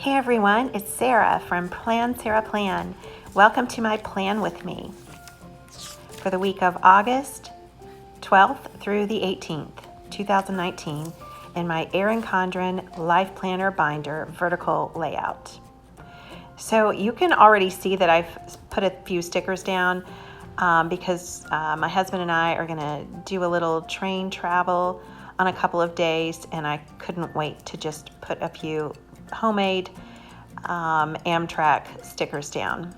Hey everyone, it's Sarah from Plan Sarah Plan. Welcome to my Plan with Me for the week of August 12th through the 18th, 2019 in my Erin Condren LifePlanner binder vertical layout. So you can already see that I've put a few stickers down because my husband and I are going to do a little train travel on a couple of days, and I couldn't wait to just put a few homemade Amtrak stickers down.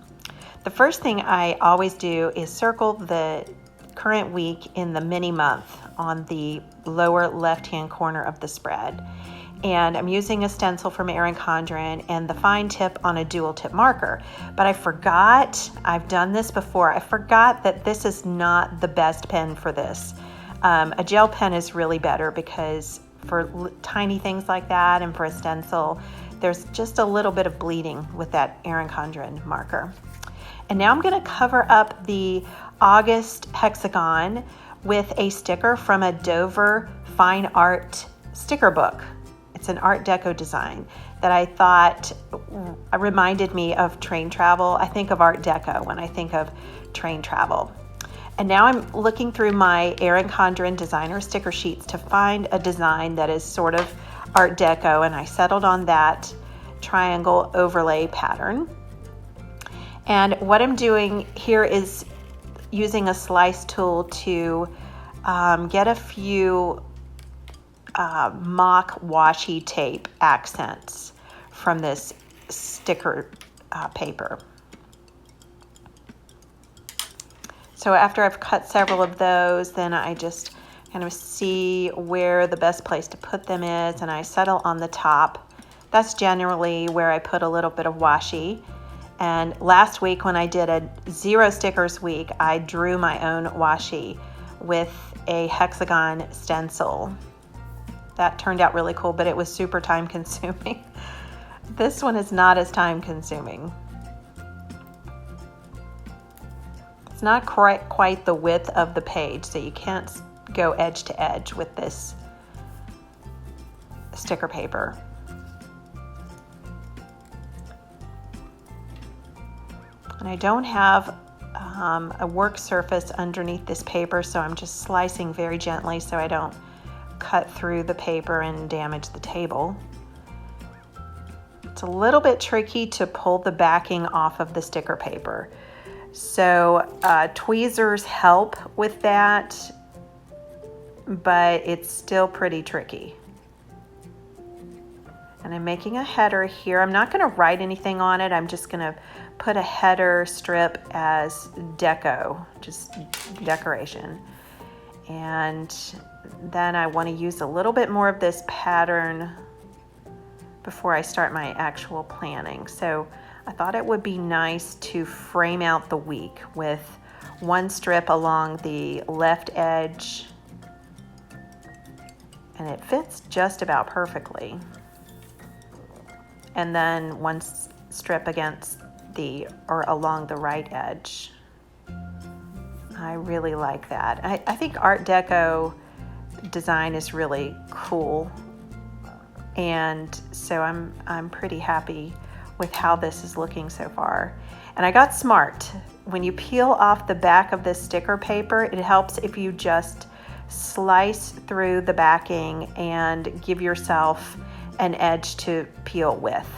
The first thing I always do is circle the current week in the mini month on the lower left-hand corner of the spread. And I'm using a stencil from Erin Condren and the fine tip on a dual tip marker. But I forgot, I've done this before, I forgot that this is not the best pen for this. A gel pen is really better because for tiny things like that and for a stencil, there's just a little bit of bleeding with that Erin Condren marker. And now I'm going to cover up the August hexagon with a sticker from a Dover fine art sticker book. It's an Art Deco design that I thought reminded me of train travel. I think of Art Deco when I think of train travel. And now I'm looking through my Erin Condren designer sticker sheets to find a design that is sort of Art Deco, and I settled on that triangle overlay pattern. And what I'm doing here is using a slice tool to get a few mock washi tape accents from this sticker paper. So after I've cut several of those, then I just kind of see where the best place to put them is, and I settle on the top. That's generally where I put a little bit of washi. And last week when I did a 0 stickers week, I drew my own washi with a hexagon stencil. That turned out really cool, but it was super time consuming. This one is not as time consuming. It's not quite the width of the page, so you can't go edge to edge with this sticker paper. And I don't have a work surface underneath this paper, so I'm just slicing very gently so I don't cut through the paper and damage the table. It's a little bit tricky to pull the backing off of the sticker paper. So tweezers help with that, but it's still pretty tricky. And I'm making a header here. I'm not going to write anything on it. I'm just going to put a header strip as deco, just decoration. And then I want to use a little bit more of this pattern before I start my actual planning. So I thought it would be nice to frame out the week with one strip along the left edge, and it fits just about perfectly. And then one strip against along the right edge. I really like that. I think Art Deco design is really cool, and so I'm pretty happy with how this is looking so far. And I got smart. When you peel off the back of this sticker paper, it helps if you just slice through the backing and give yourself an edge to peel with,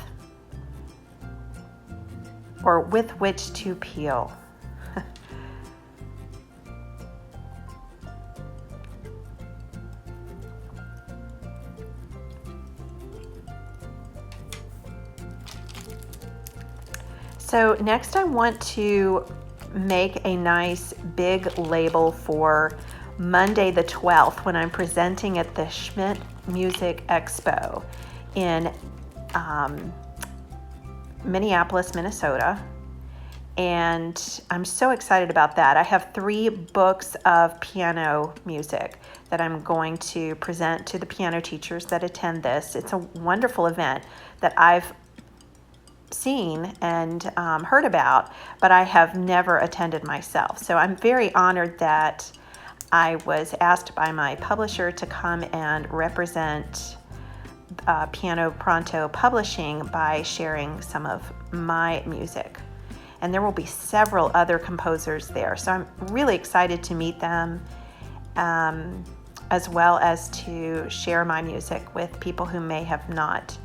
or with which to peel. So next I want to make a nice big label for Monday the 12th when I'm presenting at the Schmidt Music Expo in Minneapolis, Minnesota. And I'm so excited about that. I have 3 books of piano music that I'm going to present to the piano teachers that attend this. It's a wonderful event that I've seen and heard about, but I have never attended myself. So I'm very honored that I was asked by my publisher to come and represent Piano Pronto Publishing by sharing some of my music. And there will be several other composers there. So I'm really excited to meet them, as well as to share my music with people who may have not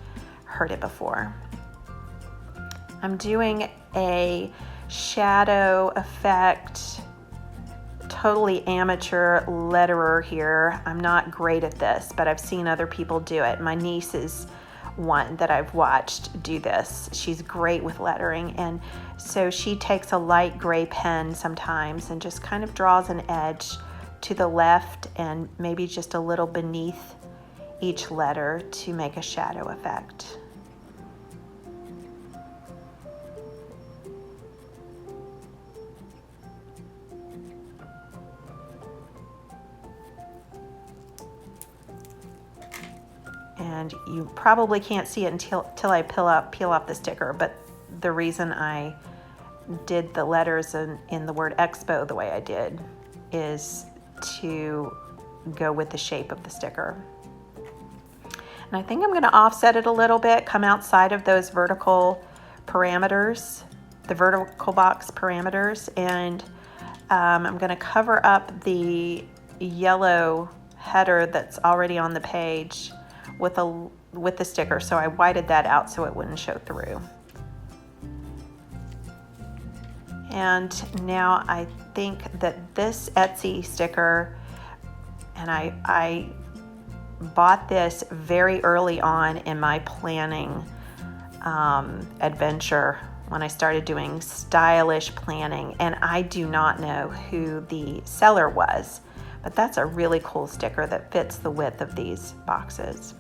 heard it before. I'm doing a shadow effect, totally amateur letterer here. I'm not great at this, but I've seen other people do it. My niece is one that I've watched do this. She's great with lettering, and so she takes a light gray pen sometimes and just kind of draws an edge to the left and maybe just a little beneath each letter to make a shadow effect. And you probably can't see it until I peel off the sticker, but the reason I did the letters in the word Expo the way I did is to go with the shape of the sticker. And I think I'm going to offset it a little bit, come outside of those vertical parameters, the vertical box parameters, and I'm going to cover up the yellow header that's already on the page with the sticker. So I whited that out so it wouldn't show through. And now I think that this Etsy sticker, and I bought this very early on in my planning adventure when I started doing stylish planning, and I do not know who the seller was, but that's a really cool sticker that fits the width of these boxes.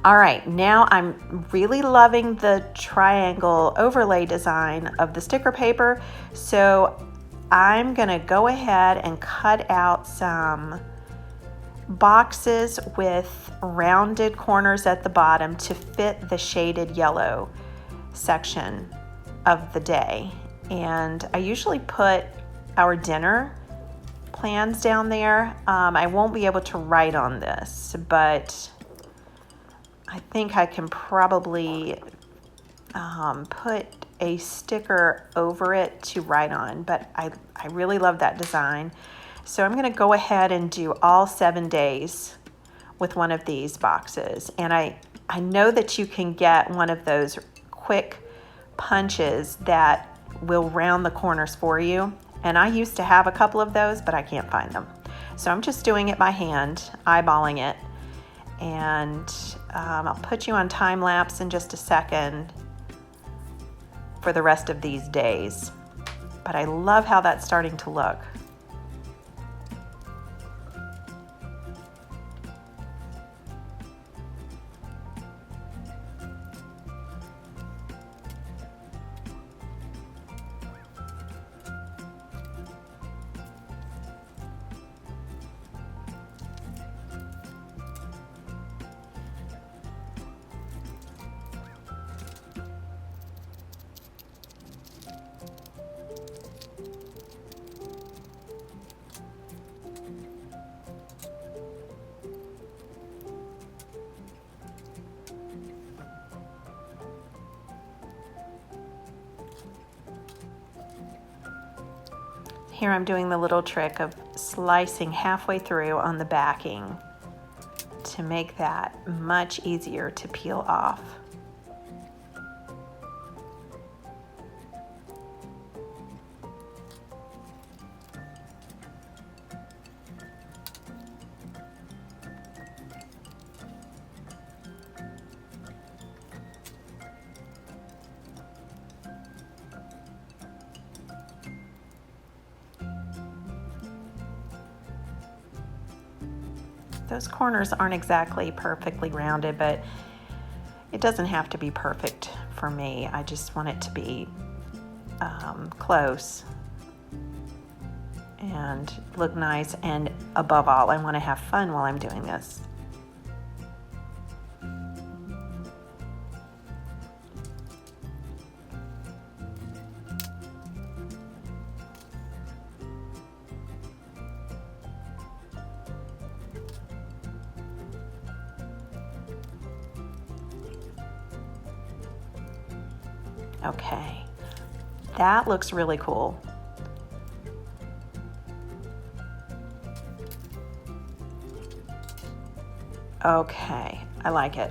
All right, now I'm really loving the triangle overlay design of the sticker paper, so I'm gonna go ahead and cut out some boxes with rounded corners at the bottom to fit the shaded yellow section of the day. And I usually put our dinner plans down there. I won't be able to write on this, but I think I can probably put a sticker over it to write on, but I really love that design. So I'm going to go ahead and do all 7 days with one of these boxes. And I know that you can get one of those quick punches that will round the corners for you. And I used to have a couple of those, but I can't find them. So I'm just doing it by hand, eyeballing it. And I'll put you on time lapse in just a second for the rest of these days. But I love how that's starting to look. Here I'm doing the little trick of slicing halfway through on the backing to make that much easier to peel off. Those corners aren't exactly perfectly rounded, but it doesn't have to be perfect for me. I just want it to be close and look nice, and above all, I want to have fun while I'm doing this. Okay, that looks really cool. Okay, I like it.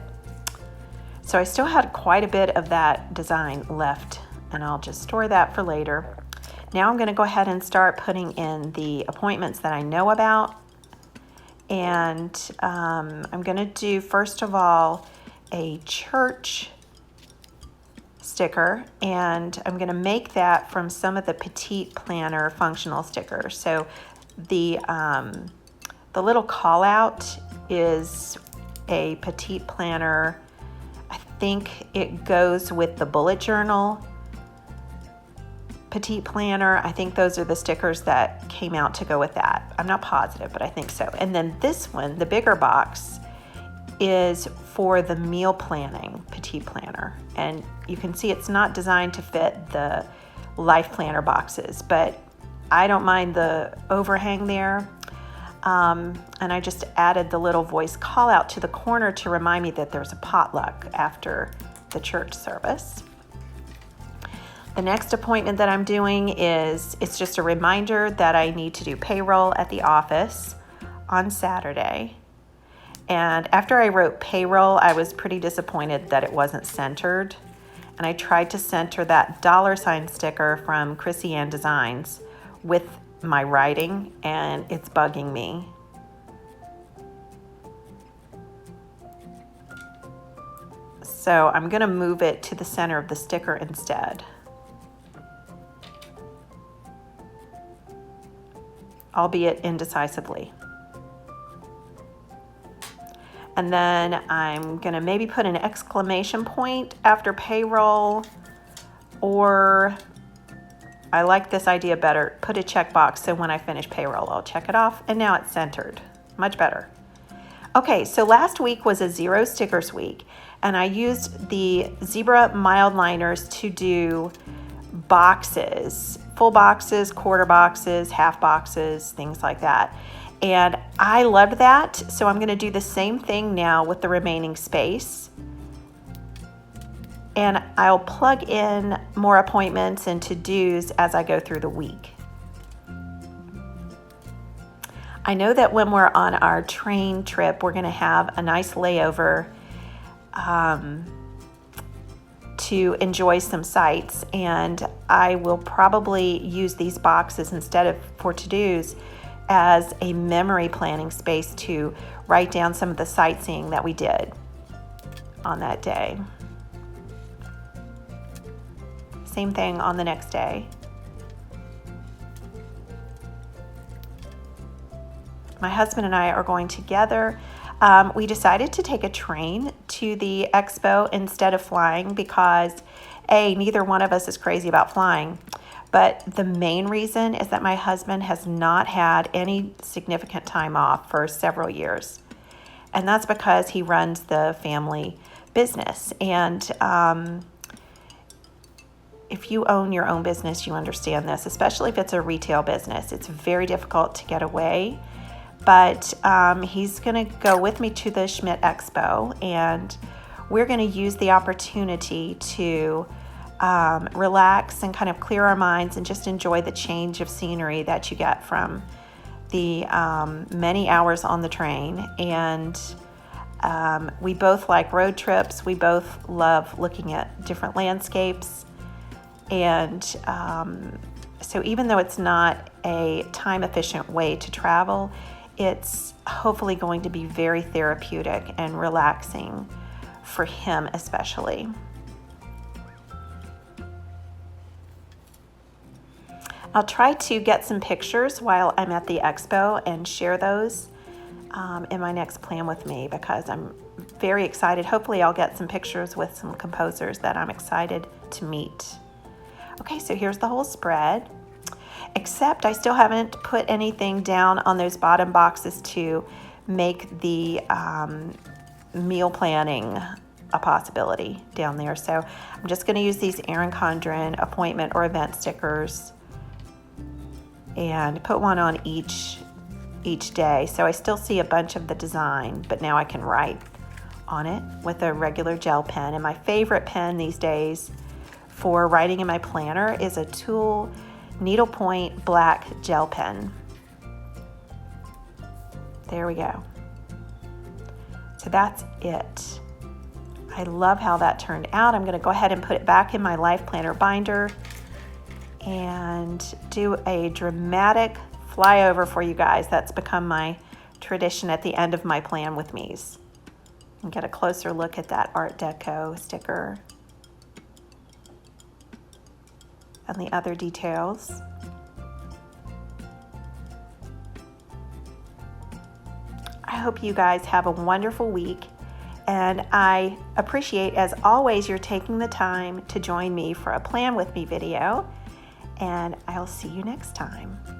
So I still had quite a bit of that design left, and I'll just store that for later. Now I'm going to go ahead and start putting in the appointments that I know about. And I'm going to do, first of all, a church sticker, and I'm going to make that from some of the Petite Planner functional stickers. So the little call out is a Petite Planner. I think it goes with the bullet journal Petite Planner. I think those are the stickers that came out to go with that. I'm not positive, but I think so. And then this one, the bigger box, is for the meal planning Petite Planner. And you can see it's not designed to fit the LifePlanner boxes, but I don't mind the overhang there. And I just added the little voice call out to the corner to remind me that there's a potluck after the church service. The next appointment that I'm doing it's just a reminder that I need to do payroll at the office on Saturday. And after I wrote payroll, I was pretty disappointed that it wasn't centered. And I tried to center that $ sticker from Chrissy Ann Designs with my writing, and it's bugging me. So I'm going to move it to the center of the sticker instead. Albeit indecisively. And then I'm going to maybe put an exclamation point after payroll, or I like this idea better, put a checkbox so when I finish payroll, I'll check it off, and now it's centered. Much better. Okay, so last week was a 0 stickers week, and I used the zebra mild liners to do boxes, full boxes, quarter boxes, half boxes, things like that. And I loved that, so I'm going to do the same thing now with the remaining space. And I'll plug in more appointments and to-dos as I go through the week. I know that when we're on our train trip, we're going to have a nice layover to enjoy some sights, and I will probably use these boxes instead of for to-dos as a memory planning space to write down some of the sightseeing that we did on that day. Same thing on the next day. My husband and I are going together. We decided to take a train to the expo instead of flying because neither one of us is crazy about flying. But the main reason is that my husband has not had any significant time off for several years. And that's because he runs the family business. And if you own your own business, you understand this, especially if it's a retail business. It's very difficult to get away. But he's going to go with me to the Schmidt Expo, and we're going to use the opportunity to relax and kind of clear our minds and just enjoy the change of scenery that you get from the many hours on the train. And we both like road trips. We both love looking at different landscapes. And so even though it's not a time-efficient way to travel, it's hopefully going to be very therapeutic and relaxing for him especially. I'll try to get some pictures while I'm at the expo and share those in my next plan with me, because I'm very excited. Hopefully I'll get some pictures with some composers that I'm excited to meet. Okay, so here's the whole spread, except I still haven't put anything down on those bottom boxes to make the meal planning a possibility down there. So I'm just going to use these Erin Condren appointment or event stickers and put one on each day. So I still see a bunch of the design, but now I can write on it with a regular gel pen. And my favorite pen these days for writing in my planner is a Tool needlepoint black gel pen. There we go. So that's it. I love how that turned out. I'm going to go ahead and put it back in my LifePlanner binder and do a dramatic flyover for you guys. That's become my tradition at the end of my Plan with Me's. And get a closer look at that Art Deco sticker and the other details. I hope you guys have a wonderful week, and I appreciate, as always, you're taking the time to join me for a Plan with Me video, and I'll see you next time.